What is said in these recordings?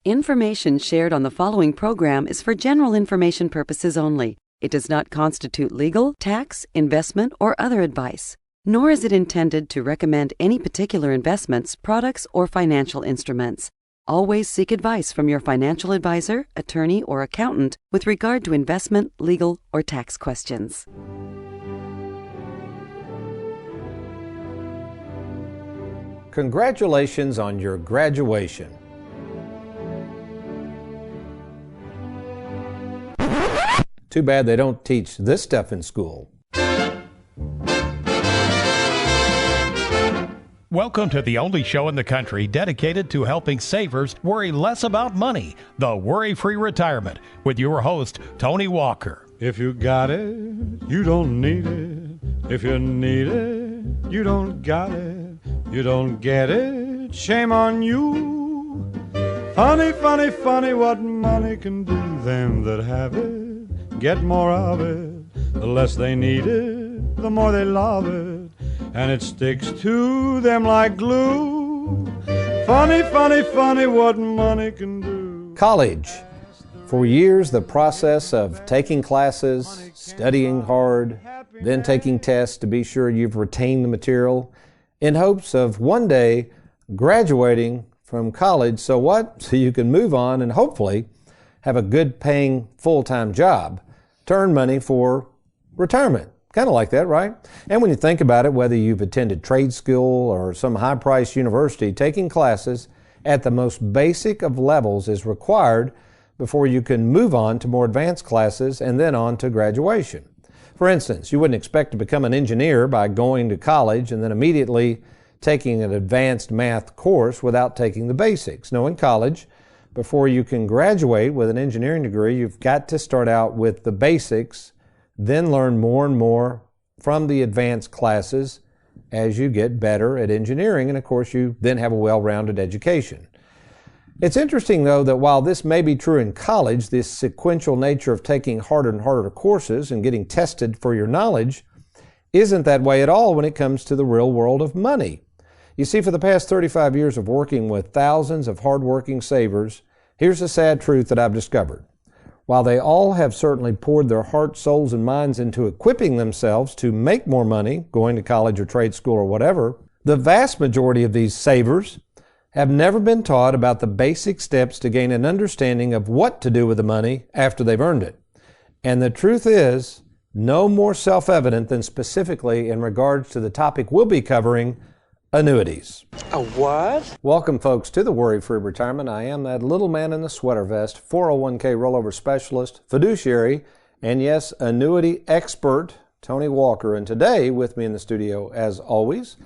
Information shared on the following program is for general information purposes only. It does not constitute legal, tax, investment, or other advice, nor is it intended to recommend any particular investments, products, or financial instruments. Always seek advice from your financial advisor, attorney, or accountant with regard to investment, legal, or tax questions. Congratulations on your graduation. Too bad they don't teach this stuff in school. Welcome to the only show in the country dedicated to helping savers worry less about money, the Worry-Free Retirement, with your host, Tony Walker. If you got it, you don't need it. If you need it, you don't got it. You don't get it, shame on you. Funny, funny, funny what money can do. Them that have it, get more of it. The less they need it, the more they love it. And it sticks to them like glue. Funny, funny, funny what money can do. College. For years, the process of taking classes, studying hard, then taking tests to be sure you've retained the material, in hopes of one day graduating from college. So what? So you can move on and hopefully have a good paying full-time job to earn money for retirement. Kind of like that, right? And when you think about it, whether you've attended trade school or some high-priced university, taking classes at the most basic of levels is required before you can move on to more advanced classes and then on to graduation. For instance, you wouldn't expect to become an engineer by going to college and then immediately taking an advanced math course without taking the basics. No, in college, before you can graduate with an engineering degree, you've got to start out with the basics, then learn more and more from the advanced classes as you get better at engineering, and of course you then have a well-rounded education. It's interesting, though, that while this may be true in college, this sequential nature of taking harder and harder courses and getting tested for your knowledge isn't that way at all when it comes to the real world of money. You see, for the past 35 years of working with thousands of hardworking savers, here's the sad truth that I've discovered. While they all have certainly poured their hearts, souls, and minds into equipping themselves to make more money, going to college or trade school or whatever, the vast majority of these savers have never been taught about the basic steps to gain an understanding of what to do with the money after they've earned it. And the truth is, no more self-evident than specifically in regards to the topic we'll be covering, annuities. A what? Welcome, folks, to the Worry-Free Retirement. I am that little man in the sweater vest, 401k rollover specialist, fiduciary, and yes, annuity expert, Tony Walker. And today, with me in the studio, as always,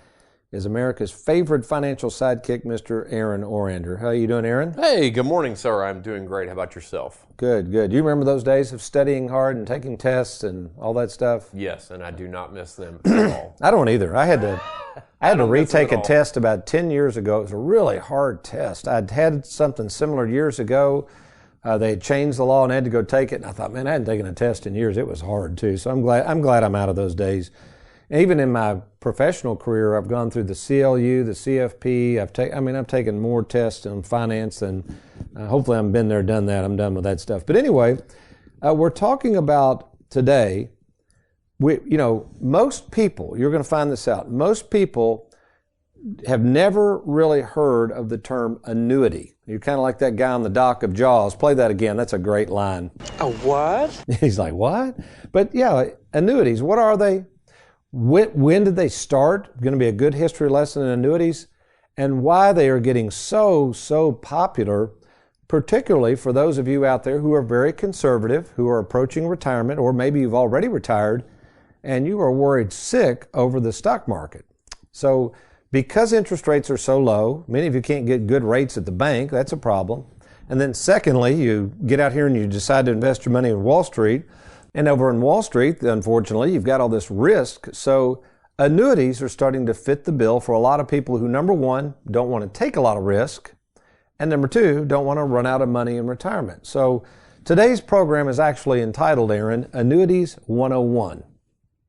is America's favorite financial sidekick, Mr. Aaron Orander. How are you doing, Aaron? Hey, good morning, sir. I'm doing great. How about yourself? Good, good. Do you remember those days of studying hard and taking tests and all that stuff? Yes, and I do not miss them at all. I don't either. I had to retake a test about 10 years ago. It was a really hard test. I'd had something similar years ago. They had changed the law and I had to go take it. And I thought, man, I hadn't taken a test in years. It was hard, too. So I'm glad I'm out of those days. Even in my professional career, I've gone through the CLU, the CFP. I've taken more tests on finance than hopefully I've been there, done that. I'm done with that stuff. But anyway, we're talking about today. Most people, you're going to find this out. Most people have never really heard of the term annuity. You're kind of like that guy on the dock of Jaws. Play that again. That's a great line. A what? He's like, what? But yeah, annuities. What are they? When did they start? Going to be a good history lesson in annuities and why they are getting so popular, particularly for those of you out there who are very conservative, who are approaching retirement, or maybe you've already retired and you are worried sick over the stock market. So because interest rates are so low, many of you can't get good rates at the bank. That's a problem. And then secondly, you get out here and you decide to invest your money in Wall Street. And over in Wall Street, unfortunately, you've got all this risk. So annuities are starting to fit the bill for a lot of people who, number one, don't want to take a lot of risk, and number two, don't want to run out of money in retirement. So today's program is actually entitled, Aaron, Annuities 101.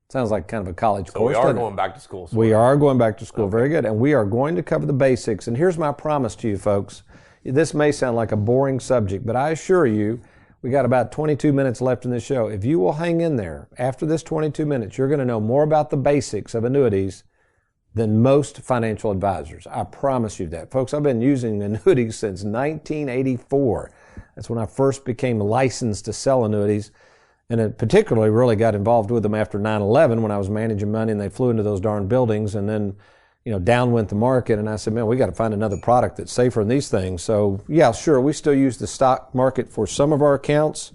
Sounds like kind of a college course. So we are going back to school. We are going back to school. Okay. Very good. And we are going to cover the basics. And here's my promise to you, folks. This may sound like a boring subject, but I assure you, we got about 22 minutes left in this show. If you will hang in there, after this 22 minutes, you're going to know more about the basics of annuities than most financial advisors. I promise you that. Folks, I've been using annuities since 1984. That's when I first became licensed to sell annuities, and it particularly really got involved with them after 9/11 when I was managing money and they flew into those darn buildings, and then down went the market, and I said, man, we got to find another product that's safer than these things. So yeah, sure, we still use the stock market for some of our accounts,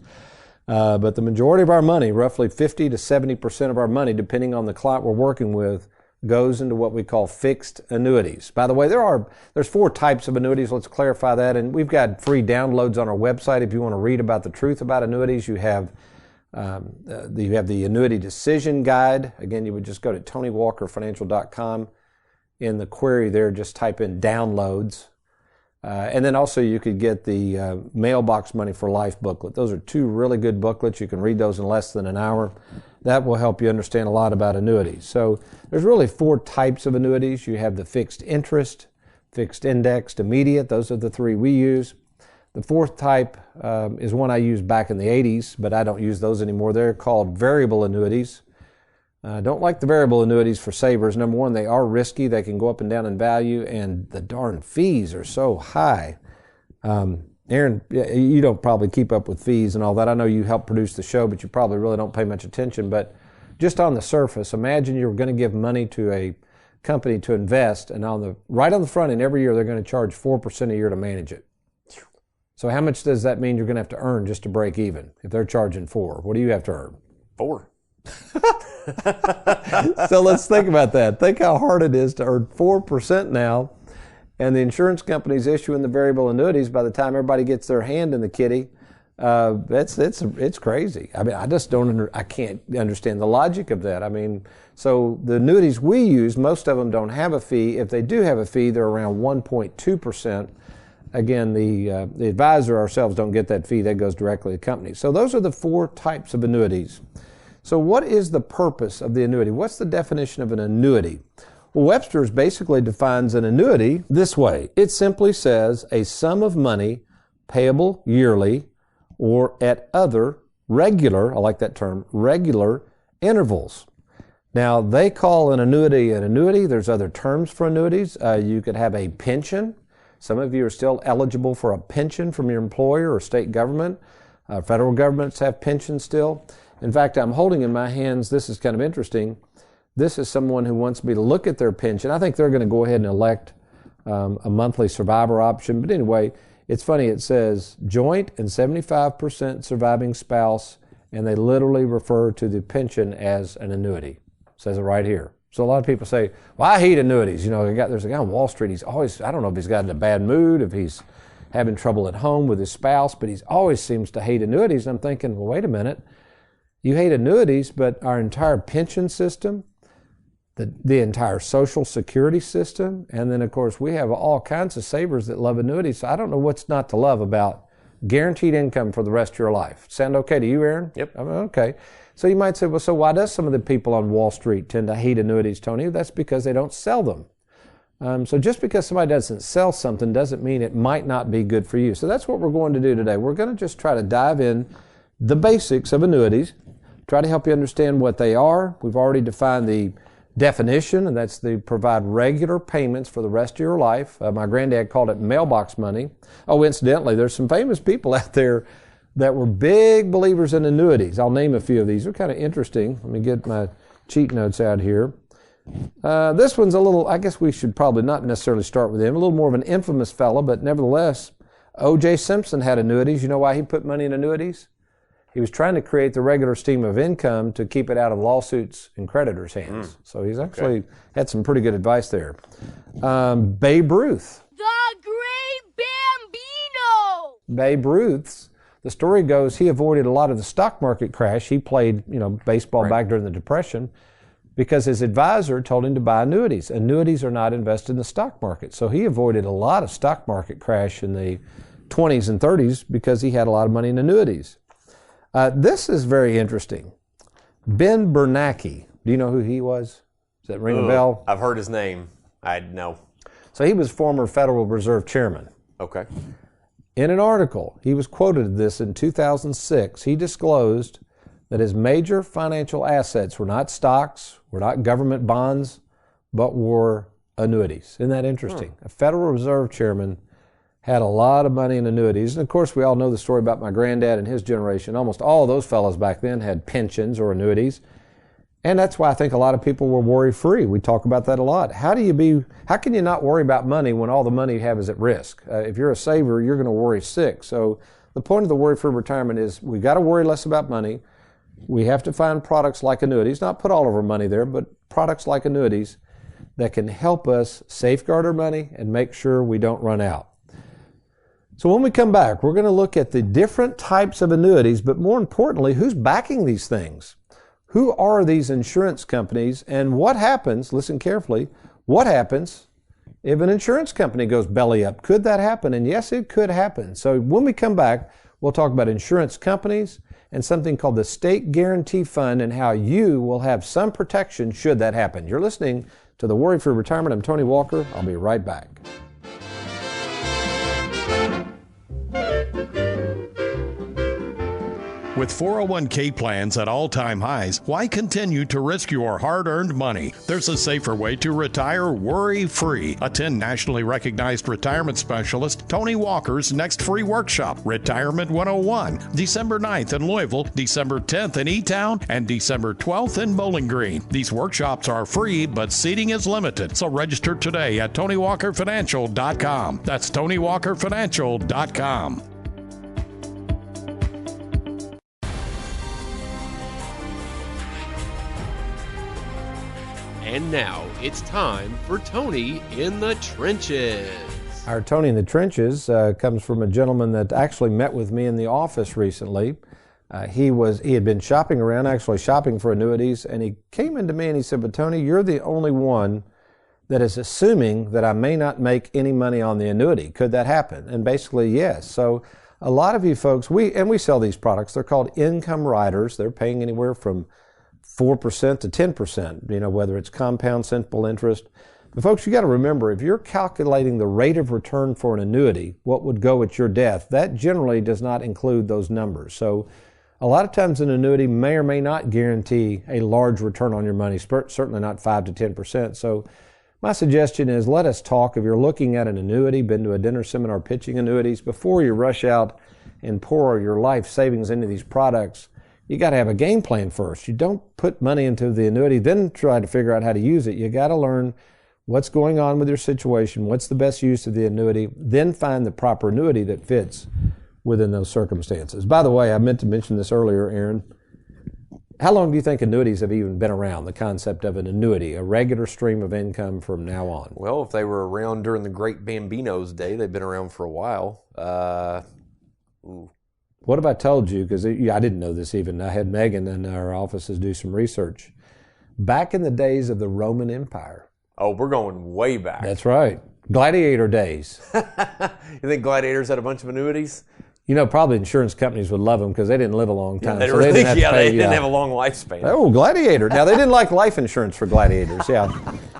but the majority of our money, roughly 50 to 70% of our money, depending on the client we're working with, goes into what we call fixed annuities. By the way, there's 4 types of annuities. Let's clarify that. And we've got free downloads on our website. If you want to read about the truth about annuities, you have the Annuity Decision Guide. Again, you would just go to TonyWalkerFinancial.com. In the query there, just type in downloads. And then also you could get the Mailbox Money for Life booklet. Those are 2 really good booklets. You can read those in less than an hour. That will help you understand a lot about annuities. So there's really 4 types of annuities. You have the fixed interest, fixed indexed, immediate. Those are the 3 we use. The 4th type is one I used back in the 80s, but I don't use those anymore. They're called variable annuities. Don't like the variable annuities for savers. Number one, they are risky. They can go up and down in value, and the darn fees are so high. Aaron, you don't probably keep up with fees and all that. I know you help produce the show, but you probably really don't pay much attention. But just on the surface, imagine you're going to give money to a company to invest, and right on the front end, every year they're going to charge 4% a year to manage it. So how much does that mean you're going to have to earn just to break even? If they're charging 4, what do you have to earn? 4. So let's think about that. Think how hard it is to earn 4% now, and the insurance company's issuing the variable annuities. By the time everybody gets their hand in the kitty, it's crazy. I mean, I can't understand the logic of that. I mean, so the annuities we use, most of them don't have a fee. If they do have a fee, they're around 1.2%. Again, the advisor ourselves don't get that fee. That goes directly to the company. So those are the 4 types of annuities. So what is the purpose of the annuity? What's the definition of an annuity? Well, Webster's basically defines an annuity this way. It simply says a sum of money payable yearly or at other regular, I like that term, regular intervals. Now, they call an annuity. There's other terms for annuities. You could have a pension. Some of you are still eligible for a pension from your employer or state government. Federal governments have pensions still. In fact, I'm holding in my hands, this is kind of interesting, this is someone who wants me to look at their pension. I think they're going to go ahead and elect a monthly survivor option. But anyway, it's funny, it says joint and 75% surviving spouse, and they literally refer to the pension as an annuity. It says it right here. So a lot of people say, well, I hate annuities. There's a guy on Wall Street, he's always, I don't know if he's got in a bad mood, if he's having trouble at home with his spouse, but he always seems to hate annuities. And I'm thinking, well, wait a minute. You hate annuities, but our entire pension system, the entire Social Security system, and then, of course, we have all kinds of savers that love annuities. So I don't know what's not to love about guaranteed income for the rest of your life. Sound okay to you, Aaron? Yep. I mean, okay. So you might say, well, so why does some of the people on Wall Street tend to hate annuities, Tony? That's because they don't sell them. So just because somebody doesn't sell something doesn't mean it might not be good for you. So that's what we're going to do today. We're going to just try to dive in the basics of annuities, try to help you understand what they are. We've already defined the definition, and that's they provide regular payments for the rest of your life. My granddad called it mailbox money. Oh, incidentally, there's some famous people out there that were big believers in annuities. I'll name a few of these. They're kind of interesting. Let me get my cheat notes out here. This one's a little, I guess we should probably not necessarily start with him. A little more of an infamous fellow, but nevertheless, O.J. Simpson had annuities. You know why he put money in annuities? He was trying to create the regular stream of income to keep it out of lawsuits and creditors' hands. So he's actually had some pretty good advice there. Babe Ruth. The Great Bambino! Babe Ruth's, the story goes, he avoided a lot of the stock market crash. He played, baseball back during the Depression because his advisor told him to buy annuities. Annuities are not invested in the stock market. So he avoided a lot of stock market crash in the 20s and 30s because he had a lot of money in annuities. This is very interesting. Ben Bernanke. Do you know who he was? Does that ring a bell? I've heard his name. I know. So he was former Federal Reserve Chairman. Okay. In an article, he was quoted this in 2006. He disclosed that his major financial assets were not stocks, were not government bonds, but were annuities. Isn't that interesting? A Federal Reserve chairman had a lot of money in annuities. And of course, we all know the story about my granddad and his generation. Almost all of those fellows back then had pensions or annuities. And that's why I think a lot of people were worry-free. We talk about that a lot. How can you not worry about money when all the money you have is at risk? If you're a saver, you're going to worry sick. So the point of the worry-free retirement is we've got to worry less about money. We have to find products like annuities, not put all of our money there, but products like annuities that can help us safeguard our money and make sure we don't run out. So when we come back, we're going to look at the different types of annuities, but more importantly, who's backing these things? Who are these insurance companies, and what happens, listen carefully, what happens if an insurance company goes belly up? Could that happen? And yes, it could happen. So when we come back, we'll talk about insurance companies and something called the State Guarantee Fund and how you will have some protection should that happen. You're listening to The Worry-Free Retirement. I'm Tony Walker. I'll be right back. With 401k plans at all-time highs, why continue to risk your hard-earned money? There's a safer way to retire worry-free. Attend nationally recognized retirement specialist Tony Walker's next free workshop, Retirement 101, December 9th in Louisville, December 10th in E-Town, and December 12th in Bowling Green. These workshops are free, but seating is limited, so register today at TonyWalkerFinancial.com. That's TonyWalkerFinancial.com. And now it's time for Tony in the Trenches. Our Tony in the Trenches comes from a gentleman that actually met with me in the office recently. He had been shopping around, actually shopping for annuities, and he came into me and he said, "But Tony, you're the only one that is assuming that I may not make any money on the annuity. Could that happen?" And basically, yes. So a lot of you folks, we sell these products. They're called income riders. They're paying anywhere from 4% to 10%, whether it's compound simple interest. But folks, you got to remember, if you're calculating the rate of return for an annuity, what would go at your death, that generally does not include those numbers. So a lot of times an annuity may or may not guarantee a large return on your money, certainly not 5 to 10%. So my suggestion is let us talk. If you're looking at an annuity, been to a dinner seminar pitching annuities, before you rush out and pour your life savings into these products, you got to have a game plan first. You don't put money into the annuity, then try to figure out how to use it. You got to learn what's going on with your situation, what's the best use of the annuity, then find the proper annuity that fits within those circumstances. By the way, I meant to mention this earlier, Aaron. How long do you think annuities have even been around, the concept of an annuity, a regular stream of income from now on? Well, if they were around during the Great Bambino's day, they've been around for a while. What if I told you, because I didn't know this even, I had Megan in our offices do some research. Back in the days of the Roman Empire. Oh, we're going way back. That's right. Gladiator days. You think gladiators had a bunch of annuities? Probably insurance companies would love them because they didn't live a long time. They so they didn't have to pay, they didn't have a long lifespan. Oh, gladiator. Now, they didn't like life insurance for gladiators, yeah.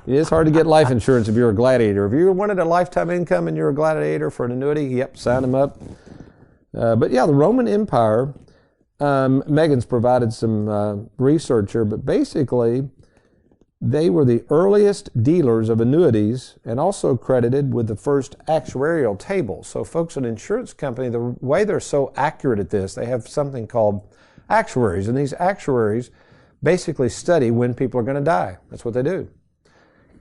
It is hard to get life insurance if you're a gladiator. If you wanted a lifetime income and you're a gladiator for an annuity, yep, sign them up. But yeah, the Roman Empire, Megan's provided some research here, but basically they were the earliest dealers of annuities and also credited with the first actuarial table. So folks, an insurance company, the way they're so accurate at this, they have something called actuaries, and these actuaries basically study when people are going to die. That's what they do.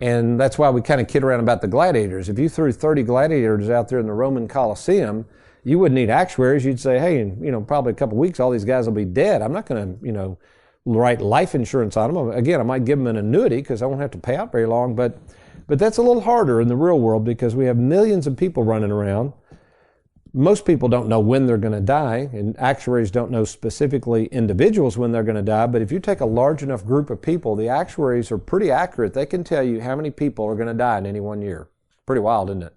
And that's why we kind of kid around about the gladiators. If you threw 30 gladiators out there in the Roman Colosseum, you wouldn't need actuaries. You'd say, hey, in probably a couple of weeks, all these guys will be dead. I'm not going to, write life insurance on them. Again, I might give them an annuity because I won't have to pay out very long. But that's a little harder in the real world because we have millions of people running around. Most people don't know when they're going to die, and actuaries don't know specifically individuals when they're going to die. But if you take a large enough group of people, the actuaries are pretty accurate. They can tell you how many people are going to die in any one year. Pretty wild, isn't it?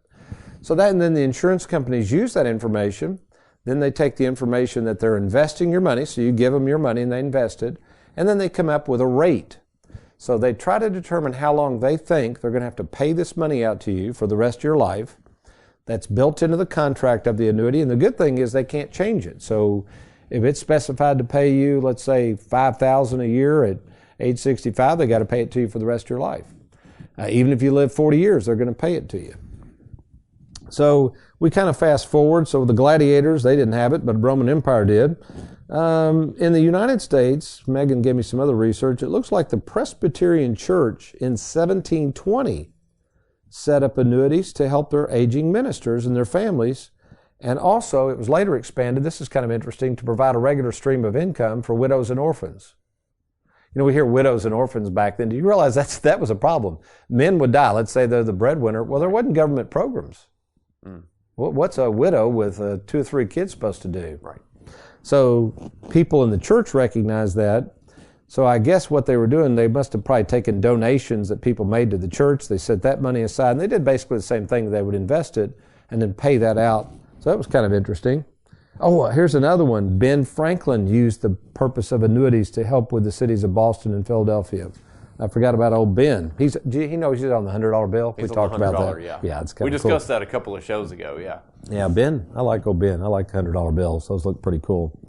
So and then the insurance companies use that information. Then they take the information that they're investing your money, so you give them your money and they invest it, and then they come up with a rate. So they try to determine how long they think they're going to have to pay this money out to you for the rest of your life. That's built into the contract of the annuity, and the good thing is they can't change it. So if it's specified to pay you, let's say, $5,000 a year at age 65, they got to pay it to you for the rest of your life. Even if you live 40 years, they're going to pay it to you. So we kind of fast forward. So the gladiators, they didn't have it, but the Roman Empire did. In the United States, Megan gave me some other research. It looks like the Presbyterian Church in 1720 set up annuities to help their aging ministers and their families. And also, it was later expanded, this is kind of interesting, to provide a regular stream of income for widows and orphans. You know, we hear widows and orphans back then. Do you realize that was a problem? Men would die. Let's say they're the breadwinner. Well, there wasn't government programs. What's a widow with 2 or 3 kids supposed to do? Right. So people in the church recognized that. So I guess what they were doing, they must have probably taken donations that people made to the church. They set that money aside, and they did basically the same thing. They would invest it and then pay that out. So that was kind of interesting. Oh, here's another one. Ben Franklin used the purpose of annuities to help with the cities of Boston and Philadelphia. I forgot about old Ben. He knows he's on the $100 bill. He's we talked about that. Yeah, yeah, it's kind of of cool. We discussed that a couple of shows ago. Yeah. Yeah, Ben. I like old Ben. I like the $100 bills. Those look pretty cool.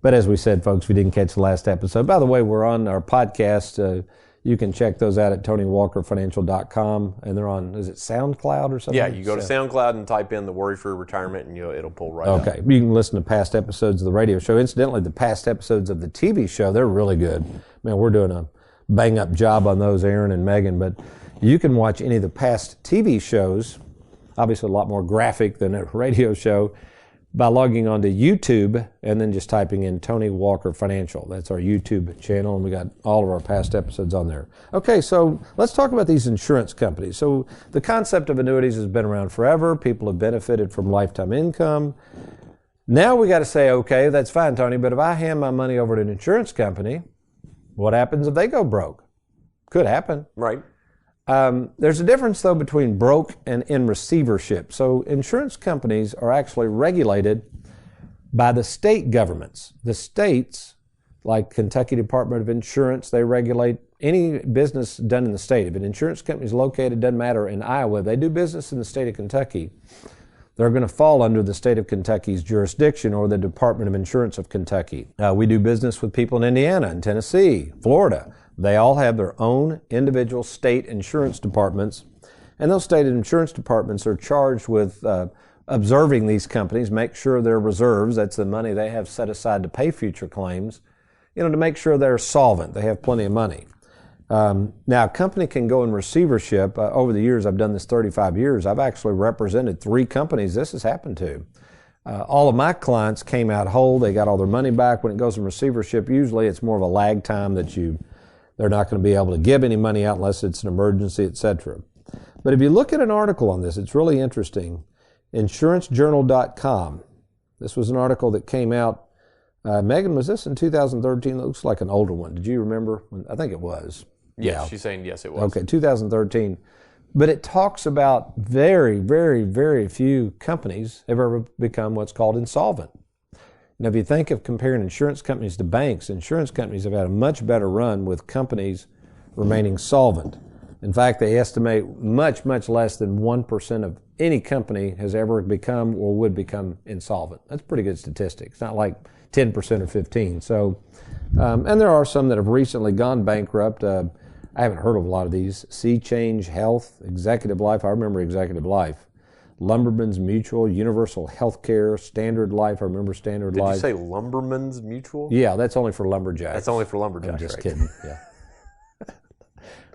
But as we said, folks, if you didn't catch the last episode, by the way, we're on our podcast. You can check those out at TonyWalkerFinancial.com, and they're on, is it SoundCloud or something? Yeah, you go to SoundCloud and type in the Worry-Free Retirement, and it'll pull right up. Okay, you can listen to past episodes of the radio show. Incidentally, the past episodes of the TV show, they're really good. Man, we're doing a bang-up job on those, Aaron and Megan, but you can watch any of the past TV shows, obviously a lot more graphic than a radio show, by logging onto YouTube and then just typing in Tony Walker Financial. That's our YouTube channel, and we got all of our past episodes on there. Okay, so let's talk about these insurance companies. So the concept of annuities has been around forever. People have benefited from lifetime income. Now we got to say, okay, that's fine, Tony, but if I hand my money over to an insurance company, what happens if they go broke? Could happen. Right. There's a difference, though, between broke and in receivership. So insurance companies are actually regulated by the state governments. The states, like Kentucky Department of Insurance, they regulate any business done in the state. If an insurance company is located, doesn't matter, in Iowa, they do business in the state of Kentucky, they're going to fall under the state of Kentucky's jurisdiction or the Department of Insurance of Kentucky. We do business with people in Indiana and Tennessee, Florida. They all have their own individual state insurance departments, and those state insurance departments are charged with observing these companies, make sure their reserves, that's the money they have set aside to pay future claims, to make sure they're solvent, they have plenty of money. Now, a company can go in receivership. Over the years, I've done this 35 years, I've actually represented 3 companies this has happened to. All of my clients came out whole, they got all their money back. When it goes in receivership, usually it's more of a lag time that they're not going to be able to give any money out unless it's an emergency, etc. But if you look at an article on this, it's really interesting. InsuranceJournal.com. This was an article that came out. Megan, was this in 2013? It looks like an older one. Did you remember? I think it was. Yes, yeah. She's saying yes, it was. Okay, 2013. But it talks about very, very, very few companies have ever become what's called insolvent. Now, if you think of comparing insurance companies to banks, insurance companies have had a much better run with companies remaining solvent. In fact, they estimate much, much less than 1% of any company has ever become or would become insolvent. That's pretty good statistics. It's not like 10% or 15%. So, and there are some that have recently gone bankrupt. I haven't heard of a lot of these. Sea Change Health, Executive Life. I remember Executive Life. Lumberman's Mutual, Universal Healthcare, Standard Life. I remember Standard Life. Did you say Lumberman's Mutual? Yeah, that's only for lumberjacks. That's only for lumberjacks, I'm just right? kidding, yeah.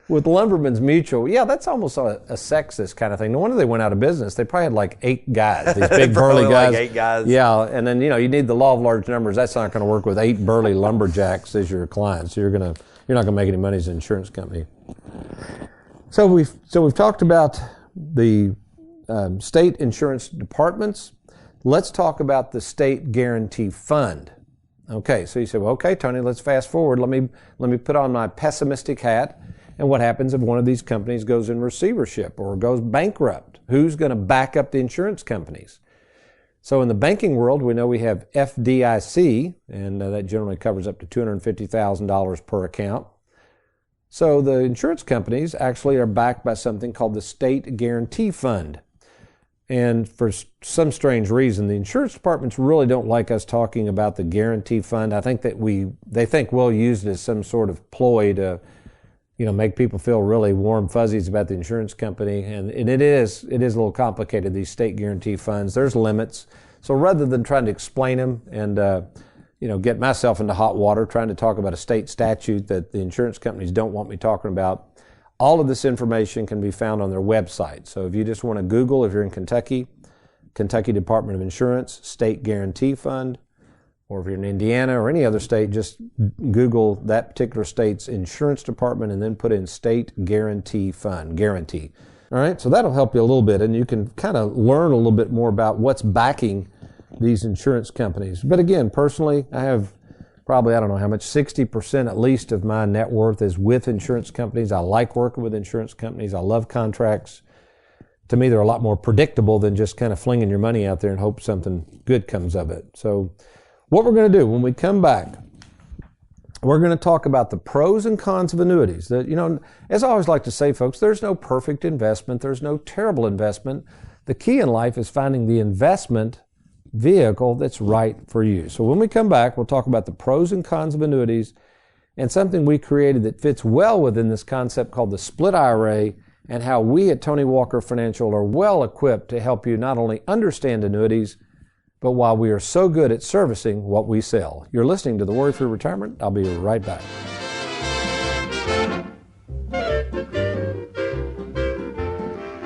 With Lumberman's Mutual, yeah, that's almost a sexist kind of thing. No wonder they went out of business. They probably had like 8 guys, these big burly guys. Like 8 guys. Yeah, and then, you need the law of large numbers. That's not going to work with 8 burly lumberjacks as your clients. You're not going to make any money as an insurance company. So we've talked about the state insurance departments. Let's talk about the state guarantee fund. Okay, so you say, well, okay, Tony, let's fast forward. Let me put on my pessimistic hat. And what happens if one of these companies goes in receivership or goes bankrupt? Who's going to back up the insurance companies? So in the banking world, we know we have FDIC, and that generally covers up to $250,000 per account. So the insurance companies actually are backed by something called the State Guarantee Fund. And for some strange reason, the insurance departments really don't like us talking about the guarantee fund. I think that they think we'll use it as some sort of ploy to, make people feel really warm fuzzies about the insurance company. And it is a little complicated, these state guarantee funds. There's limits. So rather than trying to explain them and, get myself into hot water trying to talk about a state statute that the insurance companies don't want me talking about, all of this information can be found on their website. So if you just want to Google, if you're in Kentucky, Kentucky Department of Insurance, State Guarantee Fund, or if you're in Indiana or any other state, just Google that particular state's insurance department and then put in State Guarantee Fund, guarantee. All right, so that'll help you a little bit, and you can kind of learn a little bit more about what's backing these insurance companies. But again, personally, I have probably, I don't know how much, 60% at least of my net worth is with insurance companies. I like working with insurance companies. I love contracts. To me, they're a lot more predictable than just kind of flinging your money out there and hope something good comes of it. So what we're going to do when we come back, we're going to talk about the pros and cons of annuities. That, as I always like to say, folks, there's no perfect investment. There's no terrible investment. The key in life is finding the investment vehicle that's right for you. So when we come back, we'll talk about the pros and cons of annuities and something we created that fits well within this concept called the split IRA, and how we at Tony Walker Financial are well equipped to help you not only understand annuities, but while we are so good at servicing what we sell. You're listening to The Worry-Free Retirement. I'll be right back.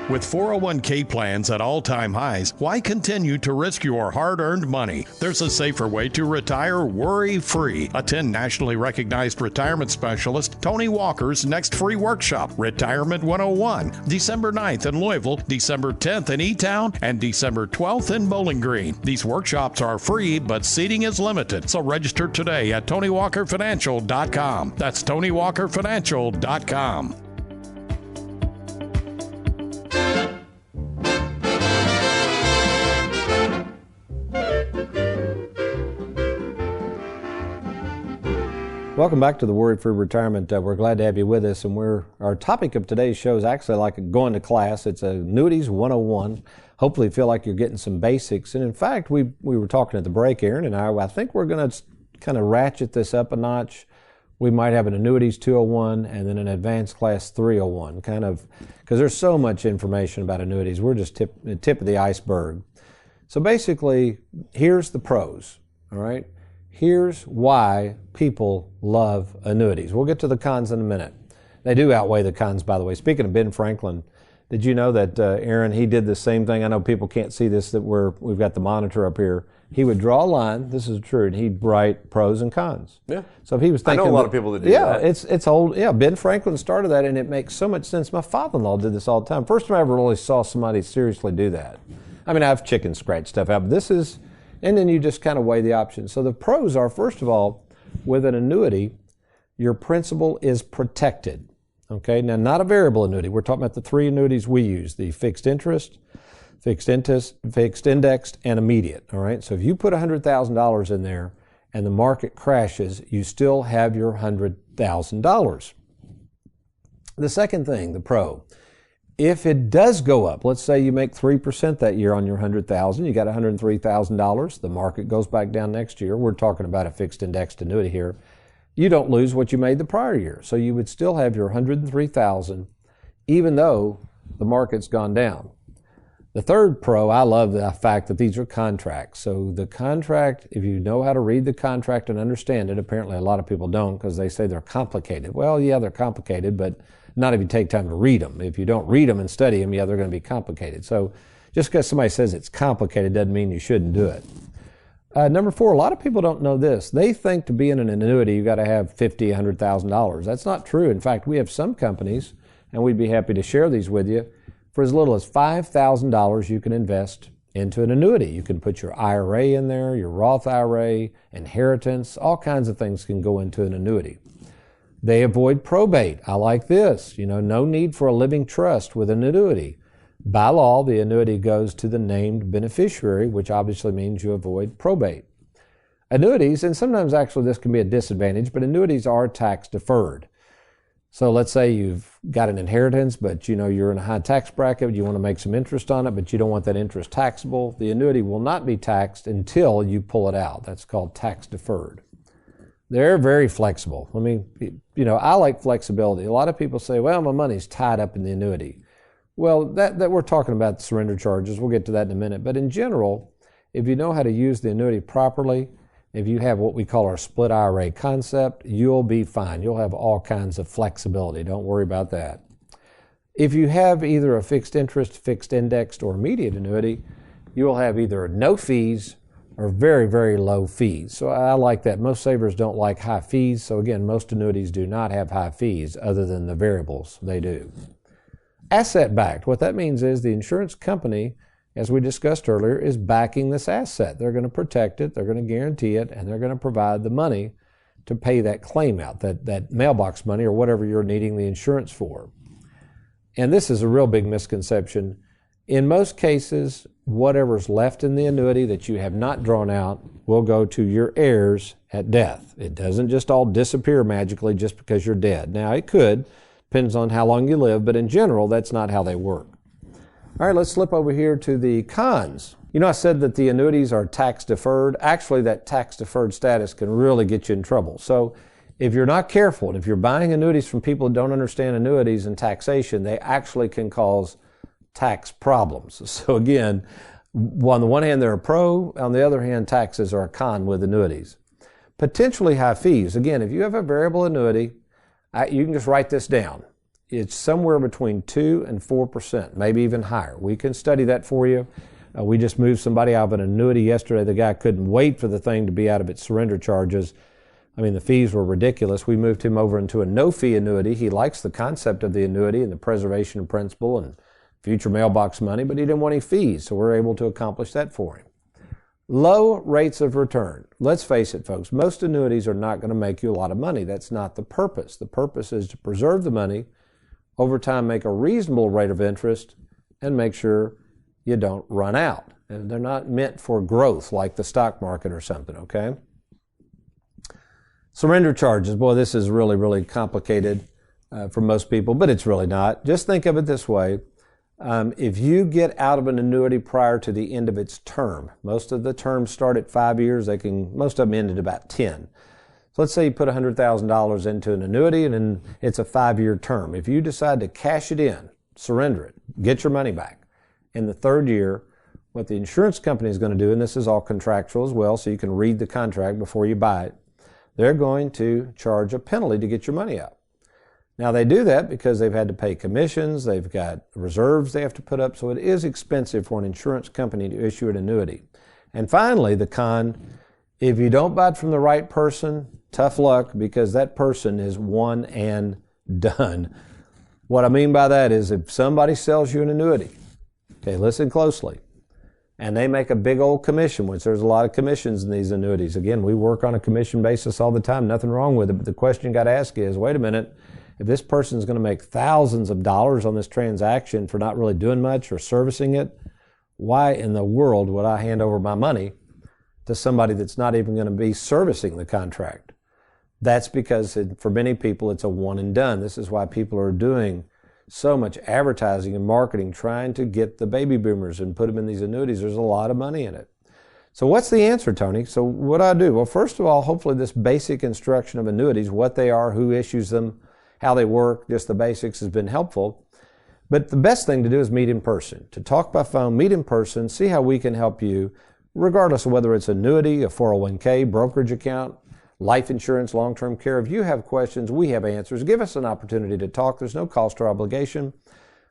With 401k plans at all-time highs, why continue to risk your hard-earned money? There's a safer way to retire worry-free. Attend nationally recognized retirement specialist Tony Walker's next free workshop, Retirement 101, December 9th in Louisville, December 10th in E-Town, and December 12th in Bowling Green. These workshops are free, but seating is limited, so register today at TonyWalkerFinancial.com. That's TonyWalkerFinancial.com. Welcome back to the Worry-Free Retirement. We're glad to have you with us, and our topic of today's show is actually like going to class. It's Annuities 101. Hopefully you feel like you're getting some basics. And in fact, we were talking at the break, Aaron and I think we're going to kind of ratchet this up a notch. We might have an Annuities 201 and then an Advanced Class 301, kind of, because there's so much information about annuities. We're just the tip of the iceberg. So basically, here's the pros, all right? Here's why people love annuities. We'll get to the cons in a minute. They do outweigh the cons, by the way. Speaking of Ben Franklin, did you know that, Aaron, he did the same thing? I know people can't see this, that we've got the monitor up here. He would draw a line, this is true, and he'd write pros and cons. Yeah. So if he was thinking... I know a lot of people that do that. Yeah, it's old. Yeah, Ben Franklin started that, and it makes so much sense. My father-in-law did this all the time. First time I ever really saw somebody seriously do that. I mean, I've chicken scratch stuff out, but this is... And then you just kind of weigh the options. So the pros are, first of all, with an annuity, your principal is protected. Okay, now not a variable annuity. We're talking about the three annuities we use, the fixed interest, fixed indexed, and immediate. All right, so if you put $100,000 in there and the market crashes, you still have your $100,000. The second thing, the pro, if it does go up, let's say you make 3% that year on your $100,000, you got $103,000, the market goes back down next year. We're talking about a fixed indexed annuity here. You don't lose what you made the prior year. So you would still have your $103,000 even though the market's gone down. The third pro, I love the fact that these are contracts. So the contract, if you know how to read the contract and understand it, apparently a lot of people don't because they say they're complicated. Well, yeah, they're complicated, but not if you take time to read them. If you don't read them and study them, yeah, they're going to be complicated. So just because somebody says it's complicated doesn't mean you shouldn't do it. Number four, a lot of people don't know this. They think to be in an annuity, you've got to have $50,000, $100,000. That's not true. In fact, we have some companies, and we'd be happy to share these with you, for as little as $5,000 you can invest into an annuity. You can put your IRA in there, your Roth IRA, inheritance, all kinds of things can go into an annuity. They avoid probate. I like this. No need for a living trust with an annuity. By law, the annuity goes to the named beneficiary, which obviously means you avoid probate. Annuities, and sometimes actually this can be a disadvantage, but annuities are tax deferred. So let's say you've got an inheritance, but you know you're in a high tax bracket, you want to make some interest on it, but you don't want that interest taxable. The annuity will not be taxed until you pull it out. That's called tax deferred. They're very flexible. I like flexibility. A lot of people say, well, my money's tied up in the annuity. Well, that we're talking about surrender charges. We'll get to that in a minute. But in general, if you know how to use the annuity properly, if you have what we call our split IRA concept, you'll be fine. You'll have all kinds of flexibility. Don't worry about that. If you have either a fixed interest, fixed indexed, or immediate annuity, you'll have either no fees or very, very low fees. So I like that. Most savers don't like high fees. So again, most annuities do not have high fees other than the variables. They do. Asset backed. What that means is the insurance company, as we discussed earlier, is backing this asset. They're going to protect it, they're going to guarantee it, and they're going to provide the money to pay that claim out, that mailbox money or whatever you're needing the insurance for. And this is a real big misconception. In most cases, whatever's left in the annuity that you have not drawn out will go to your heirs at death. It doesn't just all disappear magically just because you're dead. Now, it could, depends on how long you live, but in general, that's not how they work. All right, let's flip over here to the cons. You know, I said that the annuities are tax deferred. Actually, that tax deferred status can really get you in trouble. So if you're not careful, and if you're buying annuities from people who don't understand annuities and taxation, they actually can cause tax problems. So again, on the one hand, they're a pro. On the other hand, taxes are a con with annuities. Potentially high fees. Again, if you have a variable annuity, you can just write this down. It's somewhere between 2 and 4%, maybe even higher. We can study that for you. We just moved somebody out of an annuity yesterday. The guy couldn't wait for the thing to be out of its surrender charges. I mean, the fees were ridiculous. We moved him over into a no-fee annuity. He likes the concept of the annuity and the preservation of principal and future mailbox money, but he didn't want any fees, so we're able to accomplish that for him. Low rates of return. Let's face it, folks, most annuities are not going to make you a lot of money. That's not the purpose. The purpose is to preserve the money, over time make a reasonable rate of interest, and make sure you don't run out. And they're not meant for growth like the stock market or something, okay? Surrender charges. Boy, this is really, really complicated for most people, but it's really not. Just think of it this way. If you get out of an annuity prior to the end of its term, most of the terms start at 5 years, most of them end at about 10. So let's say you put $100,000 into an annuity and then it's a 5-year term. If you decide to cash it in, surrender it, get your money back, in the 3rd year, what the insurance company is going to do, and this is all contractual as well, so you can read the contract before you buy it, they're going to charge a penalty to get your money out. Now, they do that because they've had to pay commissions, they've got reserves they have to put up, so it is expensive for an insurance company to issue an annuity. And finally, the con, if you don't buy it from the right person, tough luck, because that person is one and done. What I mean by that is if somebody sells you an annuity, okay, listen closely, and they make a big old commission, which there's a lot of commissions in these annuities. Again, we work on a commission basis all the time, nothing wrong with it, but the question you got to ask is, wait a minute, if this person's going to make thousands of dollars on this transaction for not really doing much or servicing it, why in the world would I hand over my money to somebody that's not even going to be servicing the contract? That's because for many people, it's a one and done. This is why people are doing so much advertising and marketing, trying to get the baby boomers and put them in these annuities. There's a lot of money in it. So what's the answer, Tony? So what do I do? Well, first of all, hopefully this basic instruction of annuities, what they are, who issues them, how they work, just the basics has been helpful. But the best thing to do is meet in person. To talk by phone, meet in person, see how we can help you, regardless of whether it's annuity, a 401k, brokerage account, life insurance, long-term care. If you have questions, we have answers. Give us an opportunity to talk. There's no cost or obligation.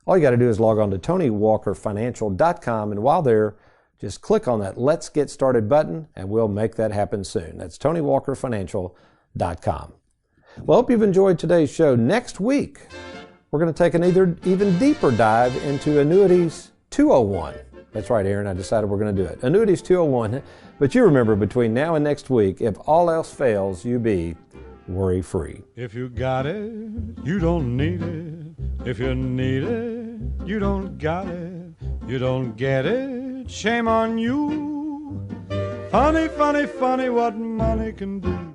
All you got to do is log on to TonyWalkerFinancial.com, and while there, just click on that Let's Get Started button, and we'll make that happen soon. That's TonyWalkerFinancial.com. Well, I hope you've enjoyed today's show. Next week, we're going to take an even deeper dive into Annuities 201. That's right, Aaron, I decided we're going to do it. Annuities 201. But you remember, between now and next week, if all else fails, you be worry-free. If you got it, you don't need it. If you need it, you don't got it. You don't get it, shame on you. Funny, funny, funny what money can do.